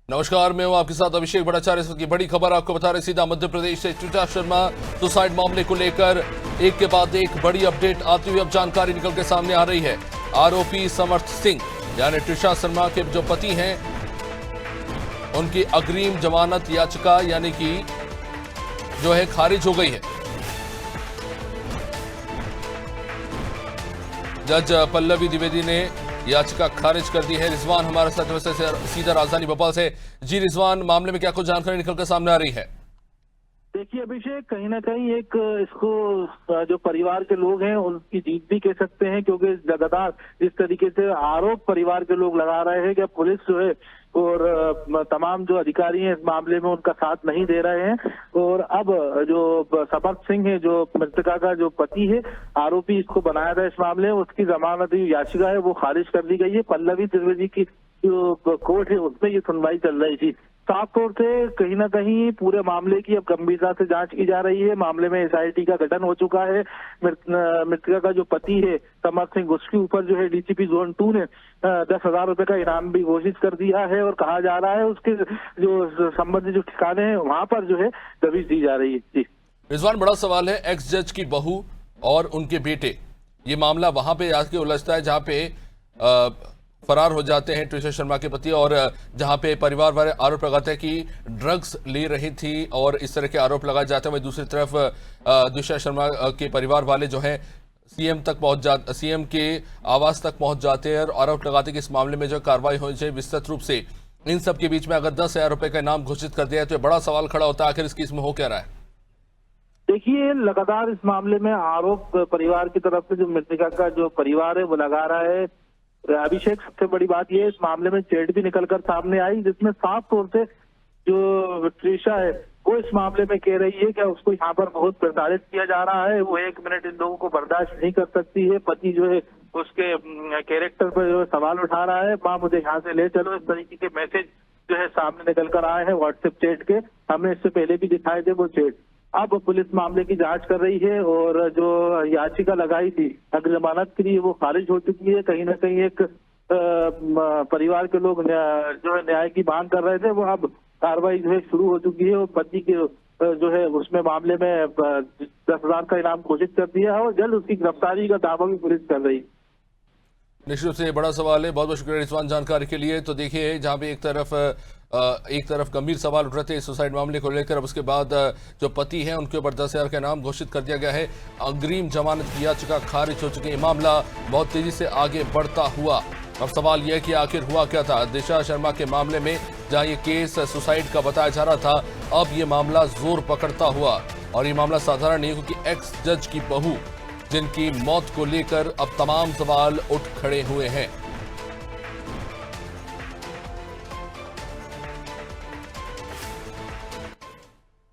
नमस्कार, मैं हूं आपके साथ अभिषेक भट्टाचार्य। इस वक्त की बड़ी खबर आपको बता रहे सीधा मध्य प्रदेश से ट्रिशा शर्मा सुसाइड मामले को लेकर एक के बाद एक बड़ी अपडेट आती हुई अब जानकारी निकल के सामने आ रही है। आरोपी समर्थ सिंह यानी ट्रिशा शर्मा के जो पति हैं उनकी अग्रिम जमानत याचिका यानी कि जो है खारिज हो गई है। जज पल्लवी द्विवेदी ने याचिका खारिज कर दी है। रिजवान हमारे साथ वैसे सीधा राजधानी भोपाल से। जी रिजवान, मामले में क्या कुछ जानकारी निकलकर सामने आ रही है? देखिए अभिषेक, कहीं ना कहीं एक इसको जो परिवार के लोग हैं उनकी जीत भी कह सकते हैं, क्योंकि लगातार जिस तरीके से आरोप परिवार के लोग लगा रहे हैं कि पुलिस जो है और तमाम जो अधिकारी हैं इस मामले में उनका साथ नहीं दे रहे हैं। और अब जो समर्थ सिंह है, जो मृतका का जो पति है, आरोपी इसको बनाया था इस मामले में, उसकी जमानत याचिका है वो खारिज कर दी गई है। पल्लवी द्विवेदी की जो कोर्ट है उसमें ये सुनवाई चल रही थी। साफ तौर से कहीं ना कहीं पूरे मामले की अब गंभीरता से जांच की जा रही है। मामले में एसआईटी का गठन हो चुका है। मृतका का जो पति है समर्थ सिंह, उसके ऊपर जो है डीसीपी जोन 2 ने 10,000 रुपए का इनाम भी घोषित कर दिया है और कहा जा रहा है उसके जो संबंधित जो ठिकाने हैं वहां पर जो है दबिश दी जा रही है। जी रिजवान, बड़ा सवाल है एक्स जज की बहू और उनके बेटे, ये मामला वहां पे आके उलझता है जहां पे फरार हो जाते हैं ट्रिशा शर्मा के पति, और जहां पे परिवार वाले आरोप लगाते हैं कि ड्रग्स ले रही थी और इस तरह के आरोप लगाए जाते हैं। वहीं दूसरी तरफ ट्रिशा शर्मा के परिवार वाले जो हैं सीएम के आवास तक पहुंच जाते हैं और आरोप लगाते हैं कि इस मामले में जो कार्रवाई होनी चाहिए विस्तृत रूप से। इन सब के बीच में अगर 10,000 रुपए का इनाम घोषित कर दिया है तो ये बड़ा सवाल खड़ा होता है, आखिर इस केस में हो क्या रहा है? देखिए, लगातार इस मामले में आरोप परिवार की तरफ से जो मृतका का जो परिवार है वो लगा रहा है। अभिषेक, सबसे बड़ी बात यह है इस मामले में चैट भी निकलकर सामने आई जिसमें साफ तौर से जो ट्रिशा है वो इस मामले में कह रही है कि उसको यहाँ पर बहुत प्रताड़ित किया जा रहा है, वो 1 मिनट इन लोगों को बर्दाश्त नहीं कर सकती है। पति जो है उसके कैरेक्टर पर जो है सवाल उठा रहा है, माँ मुझे यहाँ से ले चलो, इस तरीके के मैसेज जो है सामने निकल कर आए हैं व्हाट्सएप चैट के। हमने इससे पहले भी दिखाए थे वो चैट। अब पुलिस मामले की जांच कर रही है और जो याचिका लगाई थी अग्रिम जमानत के लिए वो खारिज हो चुकी है। कहीं ना कहीं एक परिवार के लोग जो है न्याय की मांग कर रहे थे, वो अब कार्रवाई जो है शुरू हो चुकी है और पति के जो है उसमें मामले में 10,000 का इनाम घोषित कर दिया है और जल्द उसकी गिरफ्तारी का दावा भी पुलिस कर रही है। निश्चित रूप से बड़ा सवाल है। बहुत बहुत शुक्रिया रिजवान जानकारी के लिए। तो देखिए, जहां पे एक तरफ गंभीर सवाल उठ रहे थे सुसाइड मामले को लेकर, अब उसके बाद जो पति हैं उनके ऊपर 10,000 का इनाम घोषित कर दिया गया है। अग्रिम जमानत की याचिका खारिज हो चुकी है। मामला बहुत तेजी से आगे बढ़ता हुआ। अब सवाल यह है कि आखिर हुआ क्या था ट्रिशा शर्मा के मामले में, जहां ये केस सुसाइड का बताया जा रहा था, अब ये मामला जोर पकड़ता हुआ। और ये मामला साधारण नहीं, क्योंकि एक्स जज की बहू जिनकी मौत को लेकर अब तमाम सवाल उठ खड़े हुए हैं।